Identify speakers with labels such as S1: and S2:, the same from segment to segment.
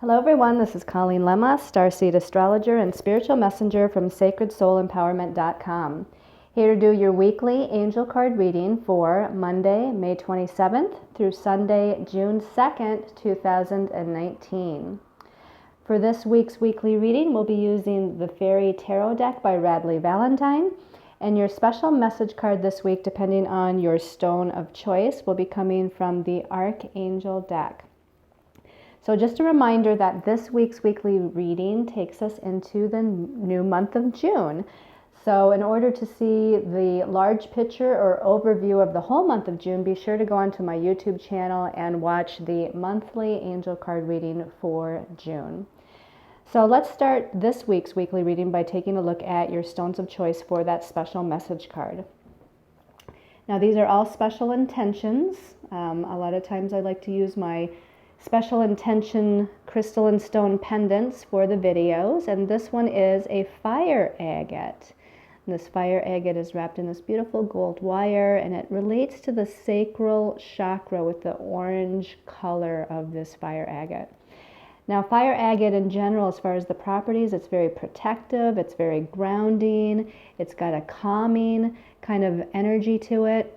S1: Hello everyone, this is Colleen Lemma, Starseed Astrologer and Spiritual Messenger from SacredSoulEmpowerment.com. Here to do your weekly angel card reading for Monday, May 27th through Sunday, June 2nd, 2019. For this week's weekly reading, we'll be using the Fairy Tarot deck by Radleigh Valentine, and your special message card this week, depending on your stone of choice, will be coming from the Archangel deck. So just a reminder that this week's weekly reading takes us into the new month of June. So in order to see the large picture or overview of the whole month of June, be sure to go onto my YouTube channel and watch the monthly angel card reading for June. So let's start this week's weekly reading by taking a look at your stones of choice for that special message card. Now these are all special intentions. A lot of times I like to use my special intention crystal and stone pendants for the videos, and this one is a fire agate. And this fire agate is wrapped in this beautiful gold wire, and it relates to the sacral chakra with the orange color of this fire agate. Now fire agate in general, as far as the properties, it's very protective, it's very grounding, it's got a calming kind of energy to it.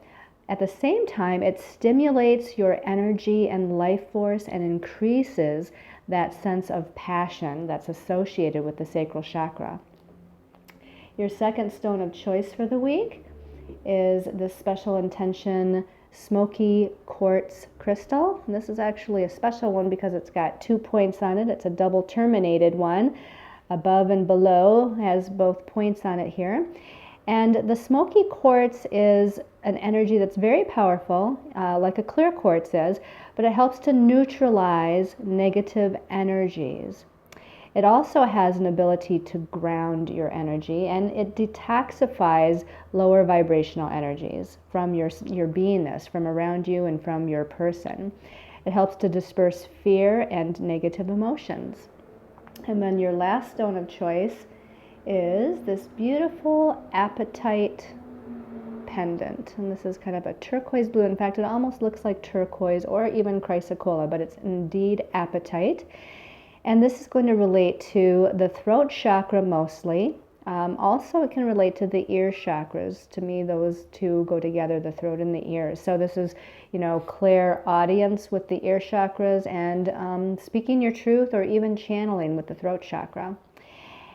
S1: At the same time, it stimulates your energy and life force and increases that sense of passion that's associated with the sacral chakra. Your second stone of choice for the week is this special intention smoky quartz crystal. And this is actually a special one because it's got 2 points on it. It's a double terminated one. Above and below has both points on it here. And the smoky quartz is an energy that's very powerful, like a clear quartz is, but it helps to neutralize negative energies. It also has an ability to ground your energy, and it detoxifies lower vibrational energies from your beingness, from around you and from your person. It helps to disperse fear and negative emotions. And then your last stone of choice is this beautiful apatite pendant, and this is kind of a turquoise blue. In fact, it almost looks like turquoise or even chrysocolla, but it's indeed apatite. And this is going to relate to the throat chakra mostly. Also, it can relate to the ear chakras. To me, those two go together, the throat and the ears. So this is, clairaudience with the ear chakras, and speaking your truth or even channeling with the throat chakra.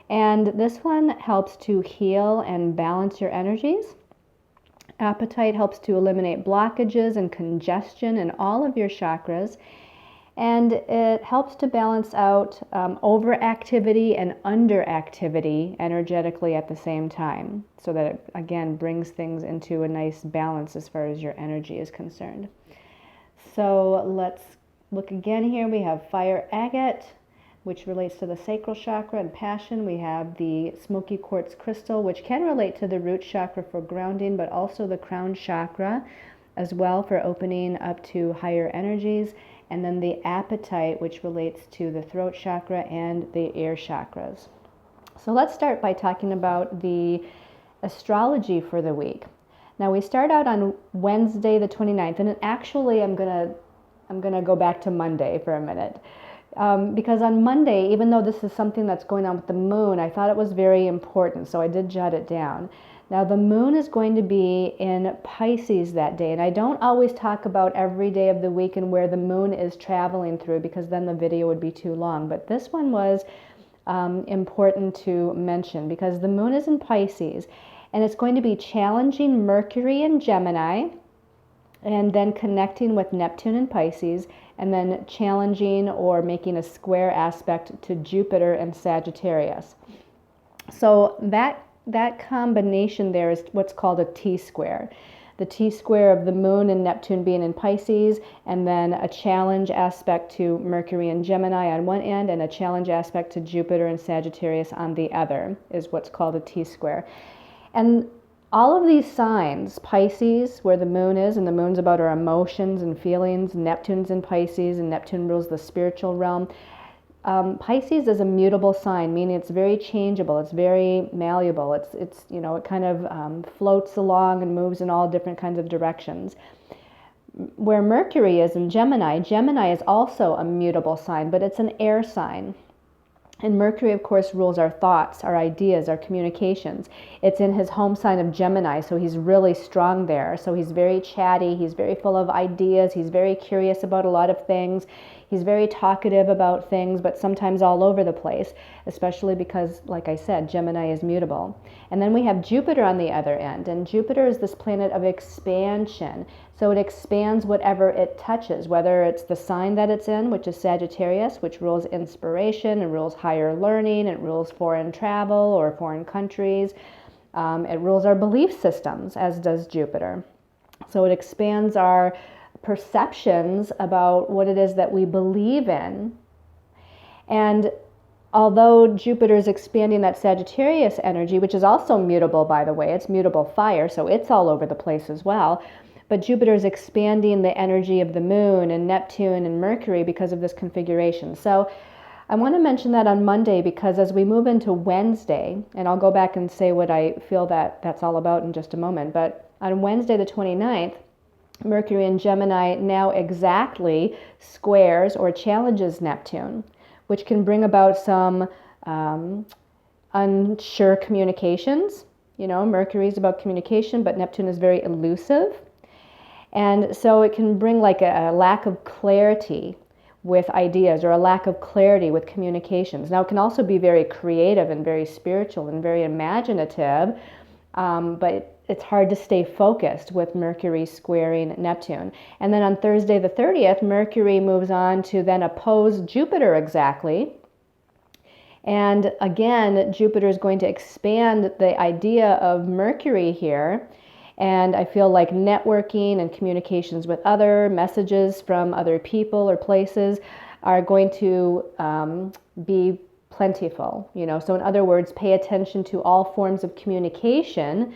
S1: And this one helps to heal and balance your energies. Apatite helps to eliminate blockages and congestion in all of your chakras. And it helps to balance out overactivity and underactivity energetically at the same time, so that it, again, brings things into a nice balance as far as your energy is concerned. So let's look again here. We have fire agate, which relates to the sacral chakra and passion. We have the smoky quartz crystal, which can relate to the root chakra for grounding, but also the crown chakra as well for opening up to higher energies. And then the apatite, which relates to the throat chakra and the ear chakras. So let's start by talking about the astrology for the week. Now we start out on Wednesday the 29th, and actually I'm gonna go back to Monday for a minute. Because on Monday, even though this is something that's going on with the moon, I thought it was very important, so I did jot it down. Now the moon is going to be in Pisces that day, and I don't always talk about every day of the week and where the moon is traveling through, because then the video would be too long. But this one was important to mention because the moon is in Pisces, and it's going to be challenging Mercury and Gemini, and then connecting with Neptune and Pisces, and then challenging or making a square aspect to Jupiter and Sagittarius. So that combination there is what's called a T-square. The T-square of the moon and Neptune being in Pisces, and then a challenge aspect to Mercury and Gemini on one end, and a challenge aspect to Jupiter and Sagittarius on the other is what's called a T-square. And all of these signs, Pisces, where the moon is, and the moon's about our emotions and feelings, Neptune's in Pisces, and Neptune rules the spiritual realm. Pisces is a mutable sign, meaning it's very changeable, it's very malleable, it kind of floats along and moves in all different kinds of directions. where Mercury is in Gemini, Gemini is also a mutable sign, but it's an air sign. And Mercury, of course, rules our thoughts, our ideas, our communications. It's in his home sign of Gemini, so he's really strong there. So he's very chatty, he's very full of ideas, he's very curious about a lot of things. He's very talkative about things, but sometimes all over the place, especially because, like I said, Gemini is mutable. And then we have Jupiter on the other end, and Jupiter is this planet of expansion. So it expands whatever it touches, whether it's the sign that it's in, which is Sagittarius, which rules inspiration and rules higher learning, it rules foreign travel or foreign countries. It rules our belief systems, as does Jupiter. So it expands our perceptions about what it is that we believe in. And although Jupiter is expanding that Sagittarius energy, which is also mutable, by the way, it's mutable fire, so it's all over the place as well. But Jupiter is expanding the energy of the moon and Neptune and Mercury because of this configuration. So I want to mention that on Monday, because as we move into Wednesday, and I'll go back and say what I feel that that's all about in just a moment, but on Wednesday the 29th, Mercury in Gemini now exactly squares or challenges Neptune, which can bring about some unsure communications. You know, Mercury is about communication, but Neptune is very elusive. And so it can bring like a lack of clarity with ideas, or a lack of clarity with communications. Now, it can also be very creative and very spiritual and very imaginative, but it's hard to stay focused with Mercury squaring Neptune. And then on Thursday the 30th, Mercury moves on to then oppose Jupiter exactly. And again, Jupiter is going to expand the idea of Mercury here. And I feel like networking and communications with other messages from other people or places are going to be plentiful. You know, so in other words, pay attention to all forms of communication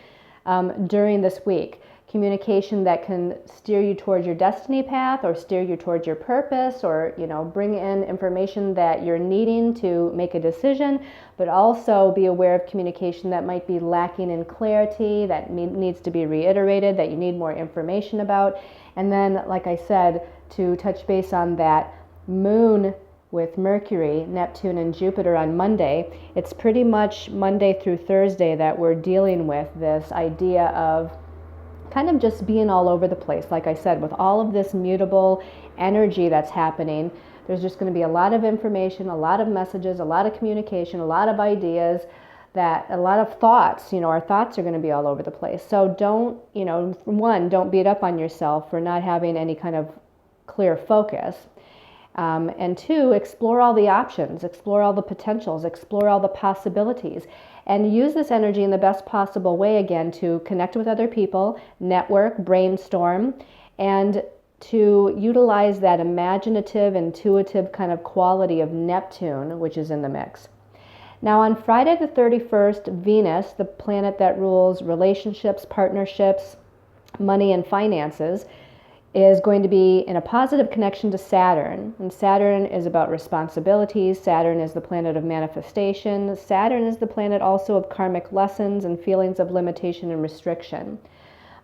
S1: during this week. Communication that can steer you towards your destiny path, or steer you towards your purpose, or, you know, bring in information that you're needing to make a decision, but also be aware of communication that might be lacking in clarity, that needs to be reiterated, that you need more information about. And then, like I said, to touch base on that moon with Mercury, Neptune, and Jupiter on Monday, it's pretty much Monday through Thursday that we're dealing with this idea of kind of just being all over the place. Like I said, with all of this mutable energy that's happening, there's just going to be a lot of information, a lot of messages, a lot of communication, a lot of ideas, that a lot of thoughts. You know, our thoughts are going to be all over the place. So don't, you know, one, don't beat up on yourself for not having any kind of clear focus. And two, explore all the options, explore all the potentials, explore all the possibilities, and use this energy in the best possible way, again, to connect with other people, network, brainstorm, and to utilize that imaginative, intuitive kind of quality of Neptune, which is in the mix. Now on Friday the 31st, Venus, the planet that rules relationships, partnerships, money, and finances, is going to be in a positive connection to Saturn. And Saturn is about responsibilities. Saturn is the planet of manifestation. Saturn is the planet also of karmic lessons and feelings of limitation and restriction.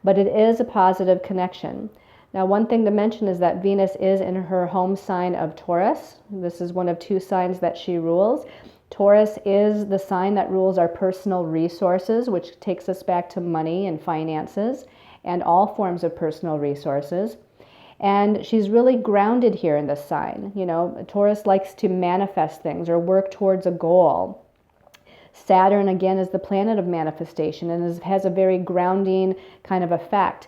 S1: But it is a positive connection. Now, one thing to mention is that Venus is in her home sign of Taurus. This is one of two signs that she rules. Taurus is the sign that rules our personal resources, which takes us back to money and finances and all forms of personal resources. And she's really grounded here in this sign. You know, Taurus likes to manifest things or work towards a goal. Saturn, again, is the planet of manifestation and has a very grounding kind of effect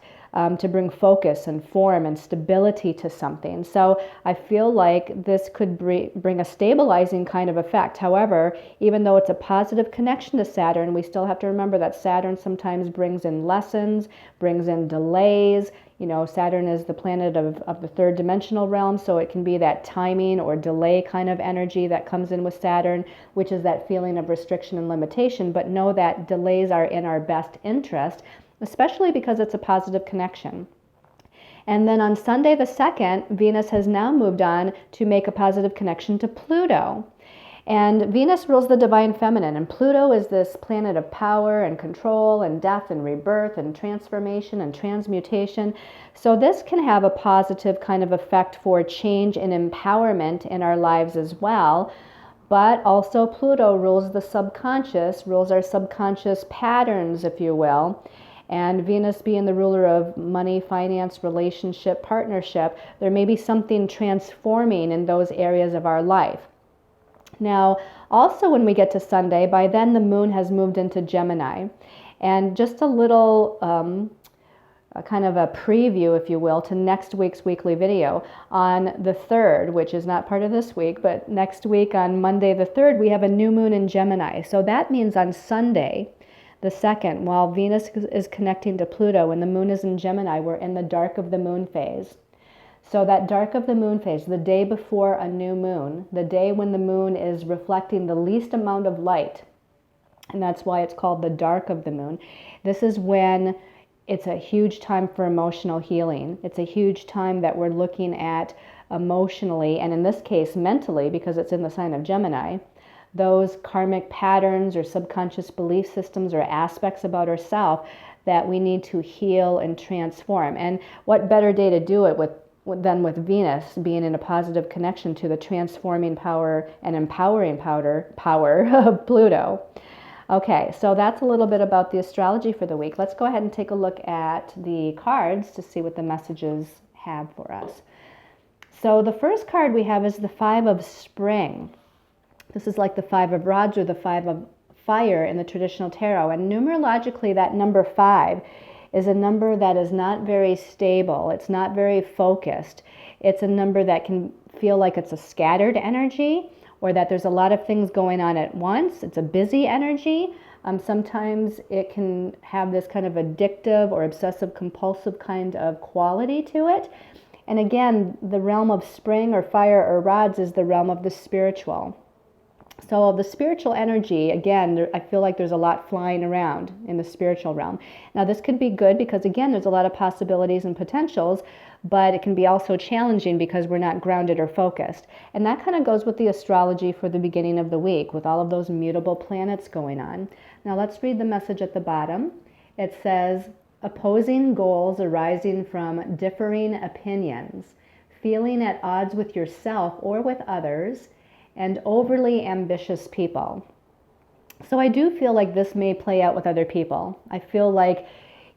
S1: to bring focus and form and stability to something. So I feel like this could bring a stabilizing kind of effect. However, even though it's a positive connection to Saturn, we still have to remember that Saturn sometimes brings in lessons, brings in delays. You know, Saturn is the planet of the third dimensional realm, so it can be that timing or delay kind of energy that comes in with Saturn, which is that feeling of restriction and limitation. But know that delays are in our best interest, especially because it's a positive connection. And then on Sunday the 2nd, Venus has now moved on to make a positive connection to Pluto. And Venus rules the divine feminine, and Pluto is this planet of power and control and death and rebirth and transformation and transmutation. So this can have a positive kind of effect for change and empowerment in our lives as well. But also Pluto rules the subconscious, rules our subconscious patterns, if you will. And Venus being the ruler of money, finance, relationship, partnership, there may be something transforming in those areas of our life. Now, also when we get to Sunday, by then the moon has moved into Gemini. And just a little kind of a preview, if you will, to next week's weekly video. On the 3rd, which is not part of this week, but next week on Monday the 3rd, we have a new moon in Gemini. So that means on Sunday, the 2nd, while Venus is connecting to Pluto and the moon is in Gemini, we're in the dark of the moon phase. So that dark of the moon phase, the day before a new moon, the day when the moon is reflecting the least amount of light, and that's why it's called the dark of the moon, this is when it's a huge time for emotional healing. It's a huge time that we're looking at emotionally, and in this case mentally, because it's in the sign of Gemini, those karmic patterns or subconscious belief systems or aspects about ourselves that we need to heal and transform. And what better day to do it than with Venus being in a positive connection to the transforming power and empowering power of Pluto. Okay, so that's a little bit about the astrology for the week. Let's go ahead and take a look at the cards to see what the messages have for us. So the first card we have is the 5 of Spring. This is like the 5 of Rods or the 5 of Fire in the traditional tarot. And numerologically, that number 5 is a number that is not very stable. It's not very focused. It's a number that can feel like it's a scattered energy, or that there's a lot of things going on at once. It's a busy energy. Sometimes it can have this kind of addictive or obsessive compulsive kind of quality to it. And again, the realm of Spring or Fire or Rods is the realm of the spiritual. So the spiritual energy, again, I feel like there's a lot flying around in the spiritual realm. Now this could be good because, again, there's a lot of possibilities and potentials, but it can be also challenging because we're not grounded or focused. And that kind of goes with the astrology for the beginning of the week, with all of those mutable planets going on. Now let's read the message at the bottom. It says, opposing goals arising from differing opinions, feeling at odds with yourself or with others, and overly ambitious people. So I do feel like this may play out with other people. I feel like,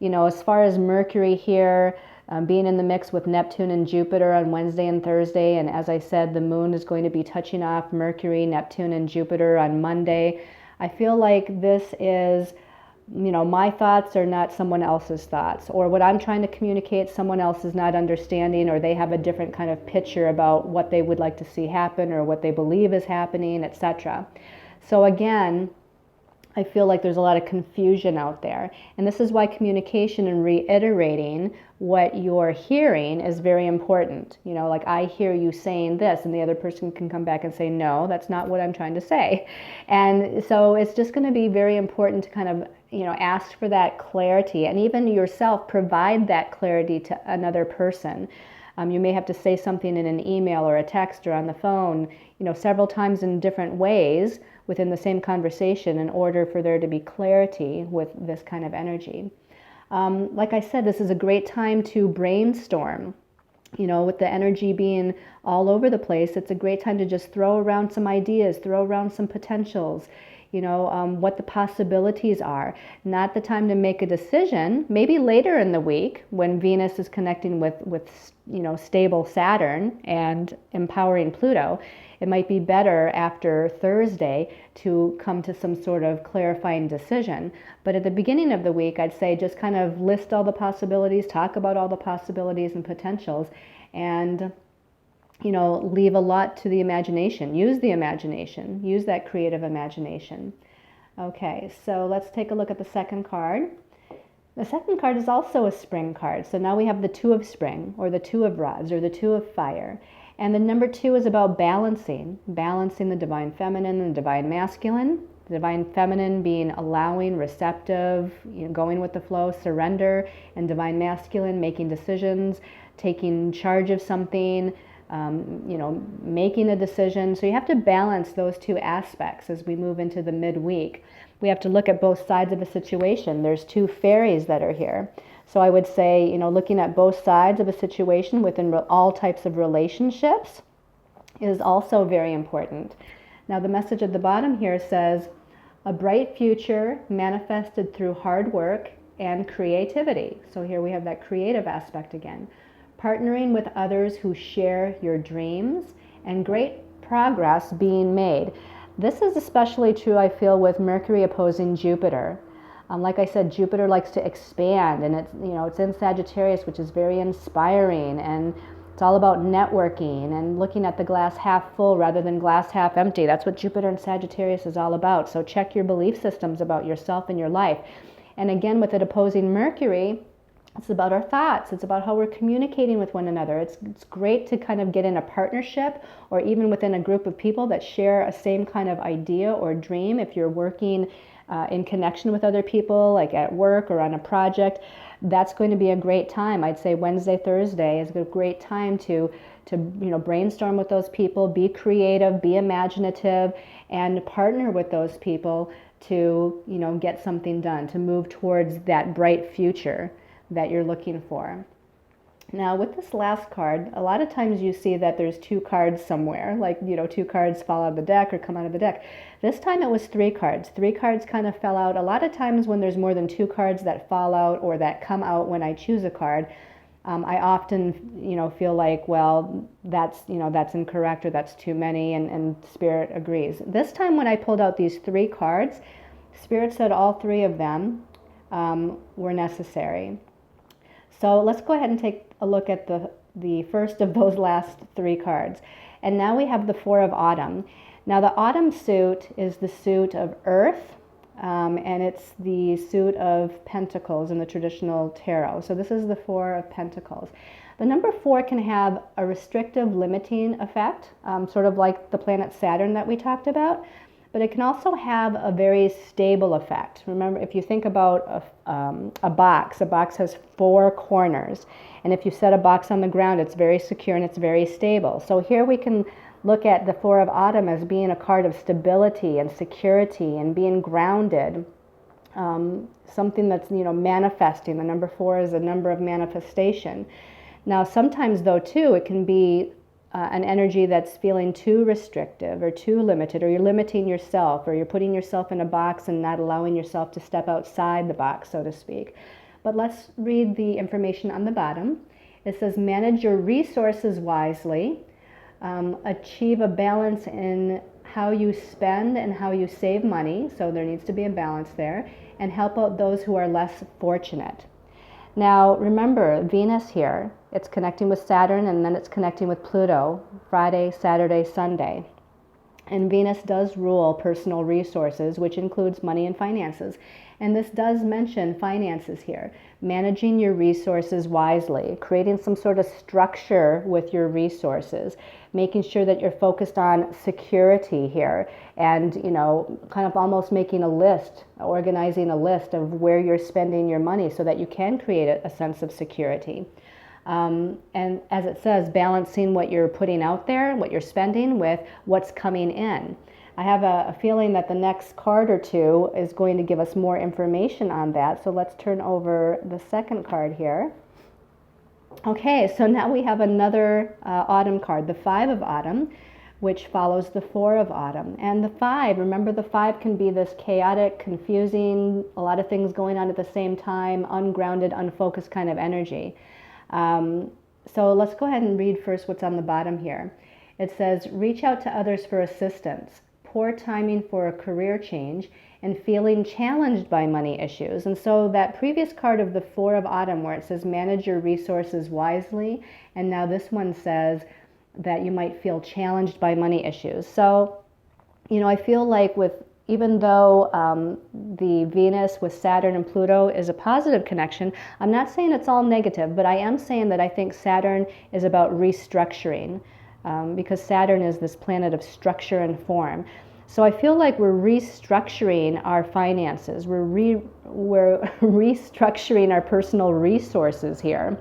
S1: as far as Mercury here, being in the mix with Neptune and Jupiter on Wednesday and Thursday, and as I said, the moon is going to be touching off Mercury, Neptune, and Jupiter on Monday. I feel like this is, my thoughts are not someone else's thoughts, or what I'm trying to communicate, someone else is not understanding, or they have a different kind of picture about what they would like to see happen or what they believe is happening, etc. So again, I feel like there's a lot of confusion out there. And this is why communication and reiterating what you're hearing is very important. Like I hear you saying this, and the other person can come back and say, no, that's not what I'm trying to say. And so it's just going to be very important to kind of, ask for that clarity, and even yourself provide that clarity to another person. You may have to say something in an email or a text or on the phone, several times in different ways within the same conversation in order for there to be clarity with this kind of energy. Like I said, this is a great time to brainstorm. With the energy being all over the place, it's a great time to just throw around some ideas, throw around some potentials, what the possibilities are. Not the time to make a decision. Maybe later in the week when Venus is connecting with stable Saturn and empowering Pluto, it might be better after Thursday to come to some sort of clarifying decision. But at the beginning of the week, I'd say just kind of list all the possibilities, talk about all the possibilities and potentials, and leave a lot to the imagination. Use the imagination. Use that creative imagination. Okay, so let's take a look at the second card. The second card is also a Spring card. So now we have the 2 of Spring, or the 2 of Rods, or the 2 of Fire. And the number 2 is about balancing the divine feminine and the divine masculine. The divine feminine being allowing, receptive, going with the flow, surrender, and divine masculine making decisions, taking charge of something, making a decision. So you have to balance those two aspects as we move into the midweek. We have to look at both sides of a situation. There's two fairies that are here. So I would say, looking at both sides of a situation within all types of relationships is also very important. Now the message at the bottom here says, a bright future manifested through hard work and creativity. So here we have that creative aspect again. Partnering with others who share your dreams and great progress being made. This is especially true, I feel, with Mercury opposing Jupiter. Like I said, Jupiter likes to expand, and it's in Sagittarius, which is very inspiring, and it's all about networking and looking at the glass half full rather than glass half empty. That's what Jupiter and Sagittarius is all about. So check your belief systems about yourself and your life. And again, with it opposing Mercury, it's about our thoughts. It's about how we're communicating with one another. It's great to kind of get in a partnership or even within a group of people that share a same kind of idea or dream. If you're working in connection with other people, like at work or on a project, that's going to be a great time. I'd say Wednesday, Thursday is a great time to brainstorm with those people, be creative, be imaginative, and partner with those people to get something done, to move towards that bright future that you're looking for. Now with this last card, a lot of times you see that there's two cards somewhere, like two cards fall out of the deck or come out of the deck. This time it was three cards. Three cards kind of fell out. A lot of times when there's more than two cards that fall out or that come out when I choose a card, I often feel like, well, that's incorrect or that's too many, and Spirit agrees. This time when I pulled out these three cards, Spirit said all three of them were necessary. So let's go ahead and take a look at the first of those last three cards. And now we have the Four of Autumn. Now the Autumn suit is the suit of Earth, and it's the suit of Pentacles in the traditional tarot. So this is the Four of Pentacles. The number 4 can have a restrictive, limiting effect, sort of like the planet Saturn that we talked about. But it can also have a very stable effect. Remember, if you think about a box has 4 corners. And if you set a box on the ground, it's very secure and it's very stable. So here we can look at the Four of Autumn as being a card of stability and security and being grounded. Something that's, manifesting. The number 4 is a number of manifestation. Now, sometimes, though, too, it can be an energy that's feeling too restrictive or too limited, or you're limiting yourself, or you're putting yourself in a box and not allowing yourself to step outside the box, so to speak. But let's read the information on the bottom. It says, manage your resources wisely, achieve a balance in how you spend and how you save money, so there needs to be a balance there, and help out those who are less fortunate. Now, remember, Venus here, it's connecting with Saturn and then it's connecting with Pluto, Friday, Saturday, Sunday. And Venus does rule personal resources, which includes money and finances. And this does mention finances here. Managing your resources wisely, creating some sort of structure with your resources, making sure that you're focused on security here, and kind of almost making a list, organizing a list of where you're spending your money so that you can create a sense of security. And as it says, balancing what you're putting out there, what you're spending, with what's coming in. I have a feeling that the next card or two is going to give us more information on that. So let's turn over the second card here. Okay, so now we have another autumn card, the Five of Autumn, which follows the Four of Autumn. And the 5, remember, the 5 can be this chaotic, confusing, a lot of things going on at the same time, ungrounded, unfocused kind of energy. So let's go ahead and read first what's on the bottom here. It says, reach out to others for assistance, poor timing for a career change, and feeling challenged by money issues. And so that previous card of the Four of Autumn, where it says manage your resources wisely, and now this one says that you might feel challenged by money issues. So, I feel like even though the Venus with Saturn and Pluto is a positive connection, I'm not saying it's all negative, but I am saying that I think Saturn is about restructuring, because Saturn is this planet of structure and form. So I feel like we're restructuring our finances. We're restructuring our personal resources here.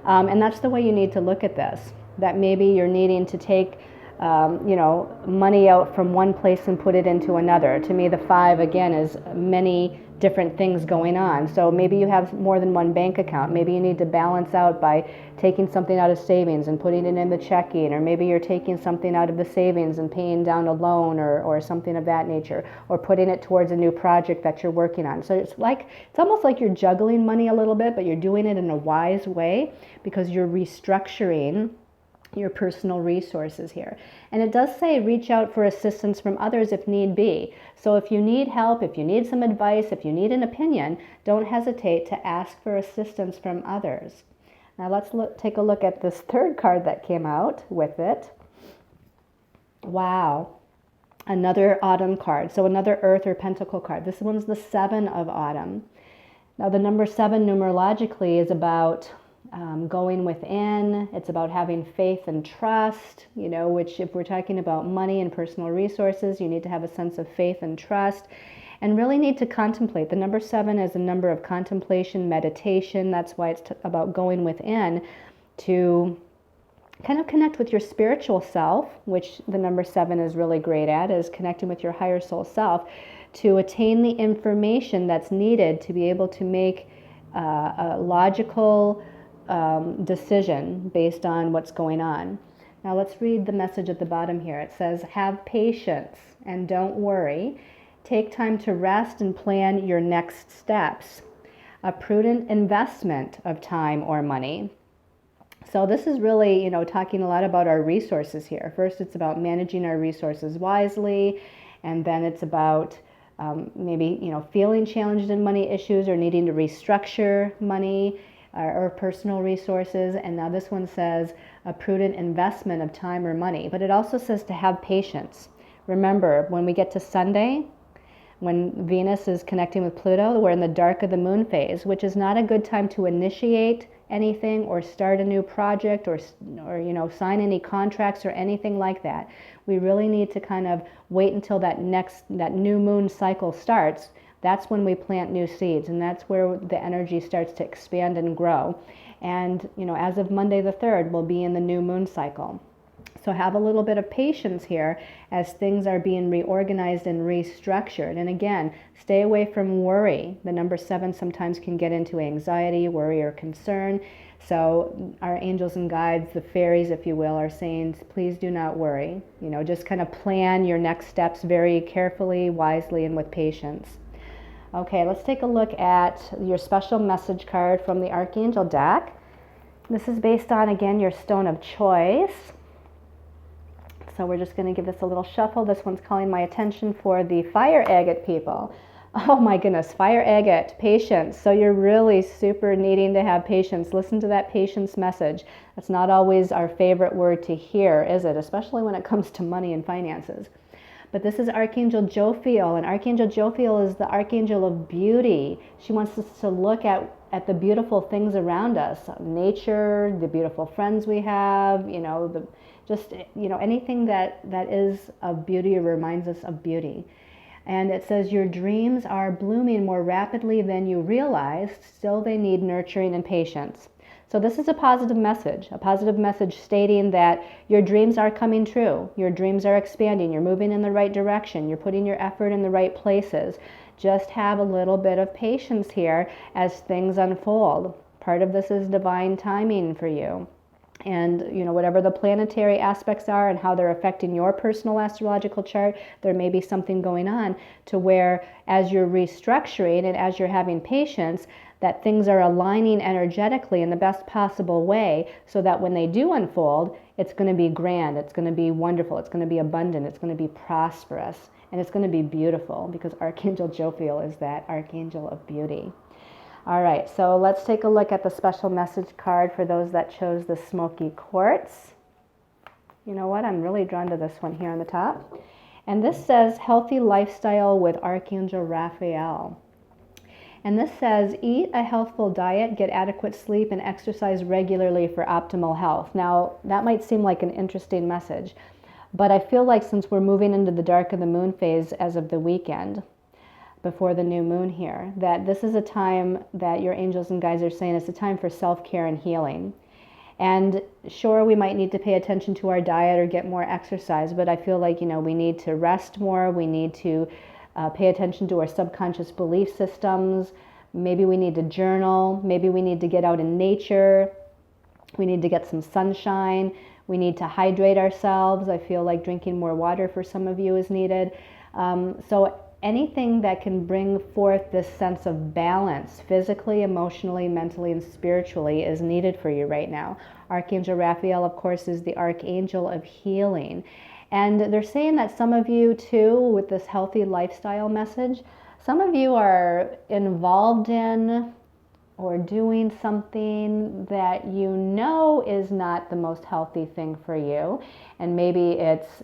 S1: And that's the way you need to look at this. that maybe you're needing to take money out from one place and put it into another. To me, the 5 again is many different things going on. So maybe you have more than one bank account. Maybe you need to balance out by taking something out of savings and putting it in the checking, or maybe you're taking something out of the savings and paying down a loan or something of that nature, or putting it towards a new project that you're working on. So it's almost like you're juggling money a little bit, but you're doing it in a wise way because you're restructuring your personal resources here. And it does say reach out for assistance from others if need be. So if you need help, if you need some advice, if you need an opinion, don't hesitate to ask for assistance from others. Now let's take a look at this third card that came out with it. Wow. Another autumn card. So another earth or pentacle card. This one's the 7 of autumn. Now the number 7 numerologically is about going within. It's about having faith and trust, which if we're talking about money and personal resources, you need to have a sense of faith and trust and really need to contemplate. The number 7 is a number of contemplation, meditation. That's why it's about going within to kind of connect with your spiritual self, which the number 7 is really great at, is connecting with your higher soul self to attain the information that's needed to be able to make a logical decision based on what's going on. Now let's read the message at the bottom here. It says, have patience and don't worry. Take time to rest and plan your next steps. A prudent investment of time or money. So this is really, talking a lot about our resources here. First, it's about managing our resources wisely, and then it's about maybe, feeling challenged in money issues or needing to restructure money or personal resources. And now this one says a prudent investment of time or money. But it also says to have patience. Remember, when we get to Sunday, when Venus is connecting with Pluto, we're in the dark of the moon phase, which is not a good time to initiate anything or start a new project or sign any contracts or anything like that. We really need to kind of wait until that new moon cycle starts. That's when we plant new seeds, and that's where the energy starts to expand and grow. And, as of Monday the 3rd, we'll be in the new moon cycle. So have a little bit of patience here as things are being reorganized and restructured. And again, stay away from worry. The number 7 sometimes can get into anxiety, worry, or concern. So our angels and guides, the fairies, if you will, are saying, please do not worry. Just kind of plan your next steps very carefully, wisely, and with patience. Okay, let's take a look at your special message card from the Archangel deck. This is based on, again, your stone of choice. So we're just going to give this a little shuffle. This one's calling my attention for the fire agate people. Oh my goodness, fire agate, patience. So you're really super needing to have patience. Listen to that patience message. That's not always our favorite word to hear, is it? Especially when it comes to money and finances. But this is Archangel Jophiel, and Archangel Jophiel is the Archangel of beauty. She wants us to look at the beautiful things around us, nature, the beautiful friends we have, anything that is of beauty or reminds us of beauty. And it says, your dreams are blooming more rapidly than you realized, still they need nurturing and patience. So this is a positive message stating that your dreams are coming true. Your dreams are expanding. You're moving in the right direction. You're putting your effort in the right places. Just have a little bit of patience here as things unfold. Part of this is divine timing for you. And, whatever the planetary aspects are and how they're affecting your personal astrological chart, there may be something going on to where as you're restructuring and as you're having patience, that things are aligning energetically in the best possible way so that when they do unfold, it's going to be grand, it's going to be wonderful, it's going to be abundant, it's going to be prosperous, and it's going to be beautiful because Archangel Jophiel is that Archangel of beauty. All right, so let's take a look at the special message card for those that chose the smoky quartz. You know what? I'm really drawn to this one here on the top. And this says, healthy lifestyle with Archangel Raphael. And this says, eat a healthful diet, get adequate sleep, and exercise regularly for optimal health. Now, that might seem like an interesting message, but I feel like since we're moving into the dark of the moon phase as of the weekend, before the new moon here, that this is a time that your angels and guides are saying it's a time for self-care and healing. And sure, we might need to pay attention to our diet or get more exercise, but I feel like, we need to rest more. We need to pay attention to our subconscious belief systems. Maybe we need to journal. Maybe we need to get out in nature. We need to get some sunshine. We need to hydrate ourselves. I feel like drinking more water for some of you is needed. So anything that can bring forth this sense of balance physically, emotionally, mentally, and spiritually is needed for you right now. Archangel Raphael, of course, is the archangel of healing. And they're saying that some of you, too, with this healthy lifestyle message, some of you are involved in or doing something that is not the most healthy thing for you. And maybe it's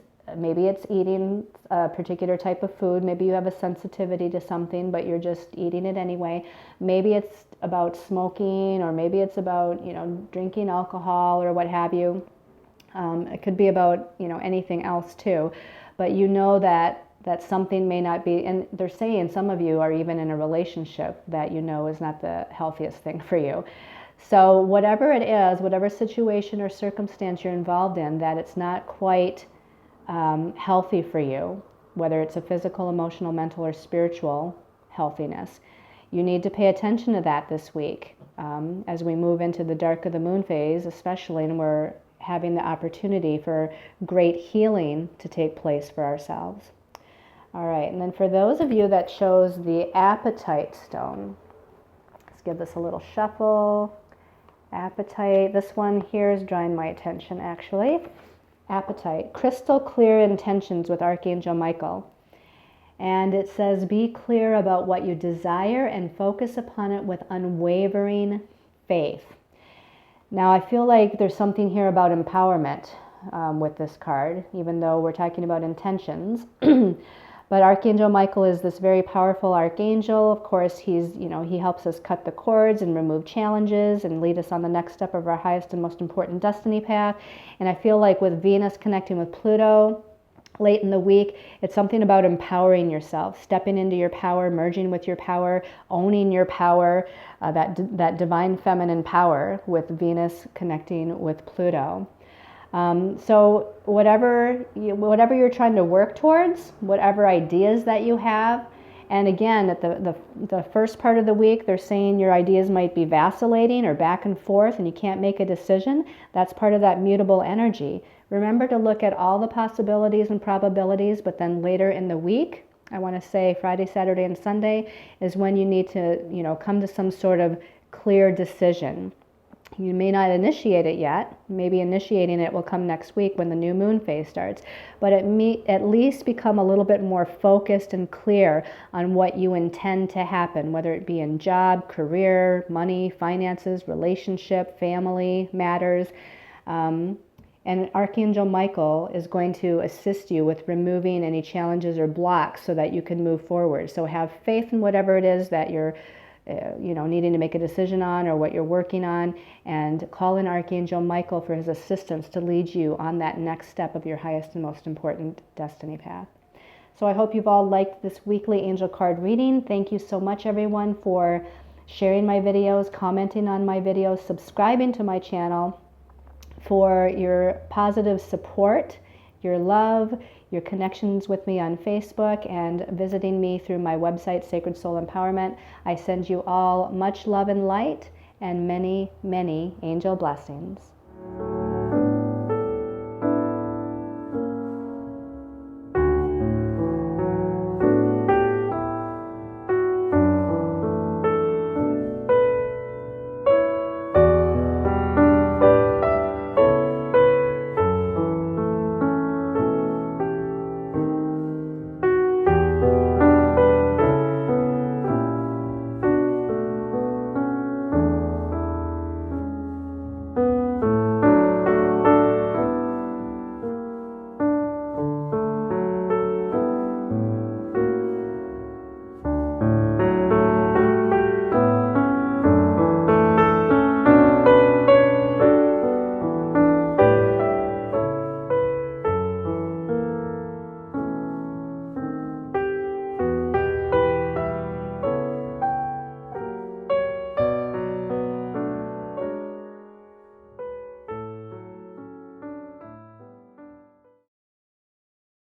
S1: eating a particular type of food. Maybe you have a sensitivity to something, but you're just eating it anyway. Maybe it's about smoking, or maybe it's about, drinking alcohol or what have you. It could be about, anything else too. But that something may not be, and they're saying some of you are even in a relationship that is not the healthiest thing for you. So whatever it is, whatever situation or circumstance you're involved in, that it's not quite healthy for you, whether it's a physical, emotional, mental, or spiritual healthiness, you need to pay attention to that this week as we move into the dark of the moon phase, especially, and we're having the opportunity for great healing to take place for ourselves. All right, and then for those of you that chose the Apatite stone, let's give this a little shuffle. Apatite, this one here is drawing my attention actually. Apatite, crystal clear intentions with Archangel Michael. And it says, be clear about what you desire and focus upon it with unwavering faith. Now, I feel like there's something here about empowerment with this card, even though we're talking about intentions. But Archangel Michael is this very powerful archangel. Of course, he helps us cut the cords and remove challenges and lead us on the next step of our highest and most important destiny path. And I feel like with Venus connecting with Pluto late in the week, it's something about empowering yourself, stepping into your power, merging with your power, owning your power, that divine feminine power with Venus connecting with Pluto. So whatever you're trying to work towards, whatever ideas that you have, and again, at the first part of the week, they're saying your ideas might be vacillating or back and forth and you can't make a decision. That's part of that mutable energy. Remember to look at all the possibilities and probabilities, but then later in the week, I want to say Friday, Saturday, and Sunday is when you need to, come to some sort of clear decision. You may not initiate it yet. Maybe initiating it will come next week when the new moon phase starts. But at least become a little bit more focused and clear on what you intend to happen, whether it be in job, career, money, finances, relationship, family matters. And Archangel Michael is going to assist you with removing any challenges or blocks so that you can move forward. So have faith in whatever it is that you're needing to make a decision on or what you're working on, and call in Archangel Michael for his assistance to lead you on that next step of your highest and most important destiny path. So I hope you've all liked this weekly angel card reading. Thank you so much, everyone, for sharing my videos, commenting on my videos, subscribing to my channel, for your positive support, your love, your connections with me on Facebook, and visiting me through my website, Sacred Soul Empowerment. I send you all much love and light and many, many angel blessings.